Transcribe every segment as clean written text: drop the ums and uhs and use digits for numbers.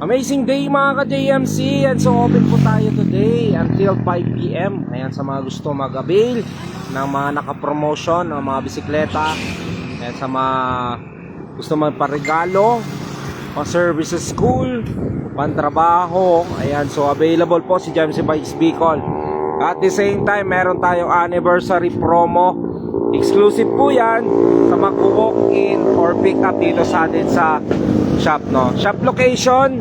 Amazing day mga ka-JMC. And so open po tayo today until 5 PM. Ayan, sa mga gusto mag-avail ng mga naka-promotion ng mga bisikleta. Ayan, sa mga gusto magparegalo, pang-service sa school, pang-trabaho. Ayan, so available po si JMC Bikes Bicol. At the same time, meron tayong anniversary promo. Exclusive po yan sa mag-walk-in or pick up dito sa atin sa shop, no? Shop location,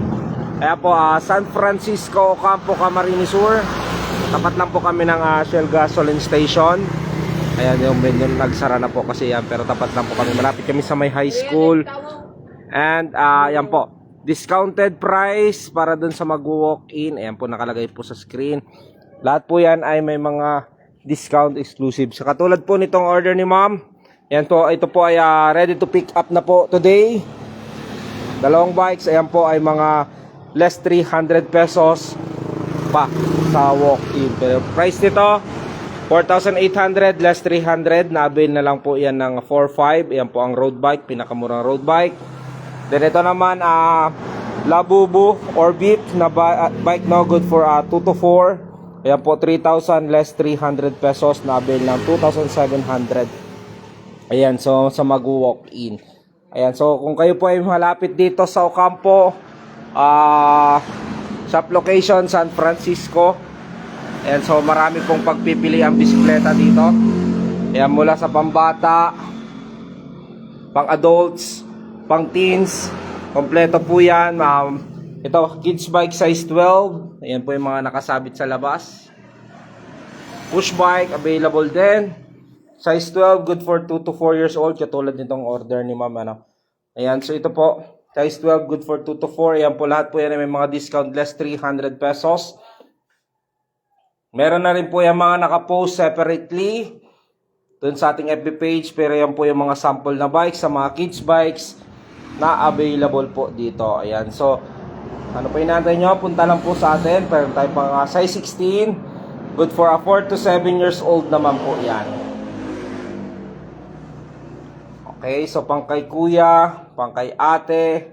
kaya po San Francisco, Campo Camarines Sur. Tapat lang po kami ng Shell Gasoline Station. Ayan, yung nagsara na po kasi yan, pero tapat lang po kami. Malapit kami sa may high school. And yan po, discounted price para dun sa mag-walk-in. Ayan po, nakalagay po sa screen. Lahat po yan ay may mga discount exclusive. Sa katulad po nitong order ni ma'am, yan po, ito po ay ready to pick up na po today. Dalawang bikes, ayan po ay mga less 300 pesos pa sa walk-in. Pero price nito 4,800 less 300. Na-avail na lang po yan ng 4,500. Ayan po ang road bike, pinakamurang road bike. Then ito naman Labubu or Beat na bike, no, good for 2 to 4. Ayan po, 3,000 less 300 pesos, na-avail ng 2,700. Ayan, so sa mag-walk-in. Ayan, so kung kayo po ay malapit dito sa Ocampo, shop location San Francisco. Ayan, so marami pong pagpipili ang bisikleta dito. Ayan, mula sa pambata, pang adults, pang teens, kompleto po yan. Ito, kids bike size 12. Ayan po yung mga nakasabit sa labas. Push bike, available din. Size 12, good for 2 to 4 years old. Katulad nitong order ni ma'am. Ayan, so ito po. Size 12, good for 2 to 4. Ayan po, lahat po yan may mga discount less 300 pesos. Meron na rin po yung mga nakapost separately dun sa ating FB page. Pero yan po yung mga sample na bikes, sa mga kids bikes na available po dito. Ayan, so ano pa inaantay nyo? Punta lang po sa atin. Pero tayo pang size 16. Good for 4 to 7 years old naman po yan. Okay, so pang kay kuya, pang kay ate.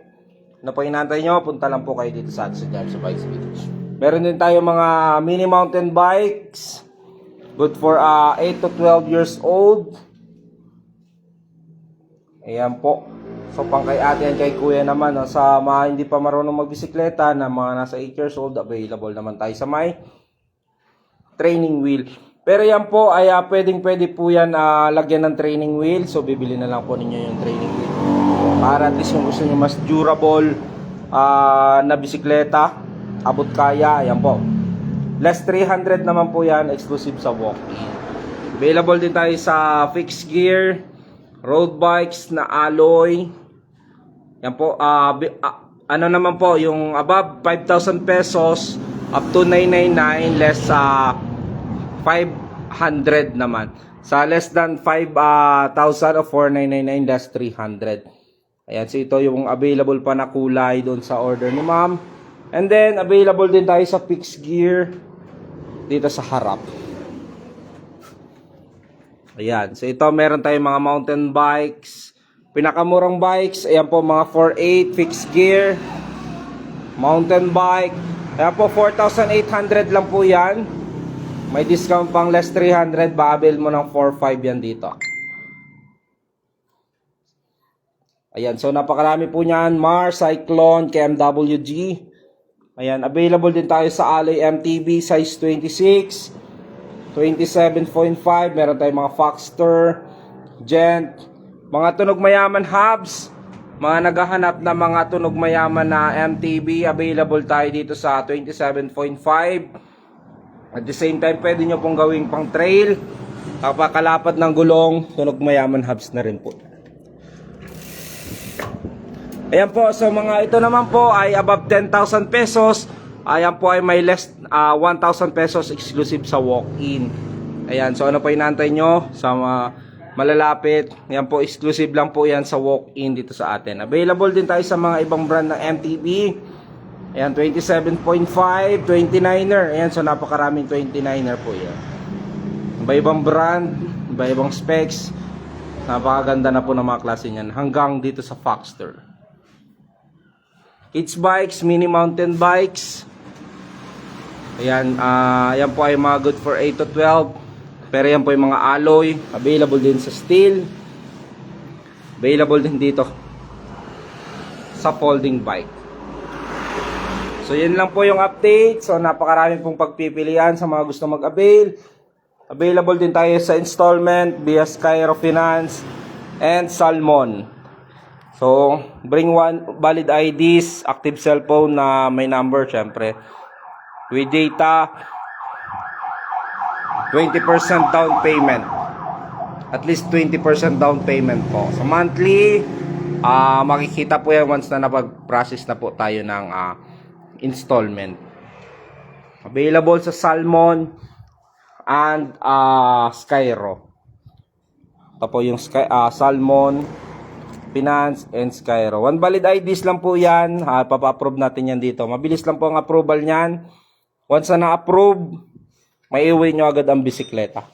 Ano pa inaantay nyo? Punta lang po kayo dito sa atin sa JMC Bikes Bicol. Meron din tayo mga mini mountain bikes. Good for 8 to 12 years old. Ayan po. So pang kay ate and kay kuya naman, no, sa mga hindi pa marunong magbisikleta na mga nasa 8 years old, available naman tayo sa may training wheel. Pero yan po ay pwede po yan lagyan ng training wheel. So bibili na lang po ninyo yung training wheel para at least kung gusto nyo mas durable na bisikleta, abot kaya. Ayan po, less 300 naman po yan, exclusive sa walk-in. Available din tayo sa fixed gear road bikes na alloy. Yan po, ano naman po, yung above 5,000 pesos up to 999, less 500 naman. Sa less than 5,000 o 4,999, less 300. Ayan, so ito yung available pa na kulay doon sa order ni ma'am. And then, available din tayo sa fixed gear dito sa harap. Ayan, so ito meron tayong mga mountain bikes, pinakamurang bikes. Ayan po, mga 4.8 fixed gear mountain bike. Ayan po, 4,800 lang po yan. May discount pang less 300, babel mo ng 4,500 yan dito. Ayan, so napakarami po niyan. Mars, Cyclone, KMWG. Ayan, available din tayo sa Alloy MTB size 26, 27.5. Meron tayong mga Foxter, Gent, mga tunog mayaman hubs, mga naghahanap na mga tunog mayaman na MTB, available tayo dito sa 27.5. At the same time, pwede nyo pong gawing pang trail, kapakalapad ng gulong, tunog mayaman hubs na rin po. Ayan po, so mga ito naman po ay above 10,000 pesos. Ayan po ay may less 1,000 pesos exclusive sa walk-in. Ayan, so ano pa inaantay nyo sa malalapit? Ayan po, exclusive lang po yan sa walk-in dito sa atin. Available din tayo sa mga ibang brand ng MTB. Ayan, 27.5, 29er. Ayan, so napakaraming 29er po yan. Iba-ibang brand, iba-ibang specs. Napakaganda na po ng mga klase niyan. Hanggang dito sa Foxter. kids bikes, mini mountain bikes. Ayan, yan po ay mga good for 8 to 12. Pero yan po yung mga alloy. Available din sa steel. Available din dito sa folding bike. So yan lang po yung update. So napakarami pong pagpipilian sa mga gusto mag-avail. Available din tayo sa installment via Skyro Finance and Salmon. So bring one valid IDs, active cellphone na may number syempre. With data, 20% down payment. At least 20% down payment po. So monthly, makikita po yan once na napag-process na po tayo ng installment. Available sa Salmon and Skyro. Ito po yung Salmon, Finance, and Skyro. One valid IDs lang po yan. Papa-approve natin yan dito. Mabilis lang po ang approval nyan. Once na na-approve, may iuwi nyo agad ang bisikleta.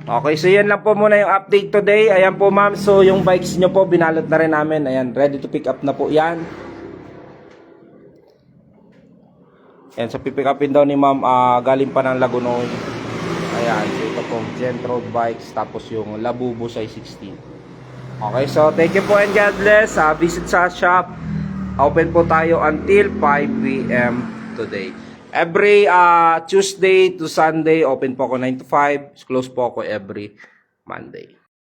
Okay, so yan lang po muna yung update today. Ayan po ma'am, so yung bikes nyo po, binalot na rin namin. Ayan, ready to pick up na po yan. Ayan, so pipick upin daw ni ma'am, galing pa ng Lagunoy. Ayan, so ito po, Gent Road Bikes, tapos yung Labubo size 16. Okay, so thank you po and God bless. Visit sa shop. Open po tayo until 5 PM today. Every Tuesday to Sunday, open po ako 9 to 5. Close po ako every Monday.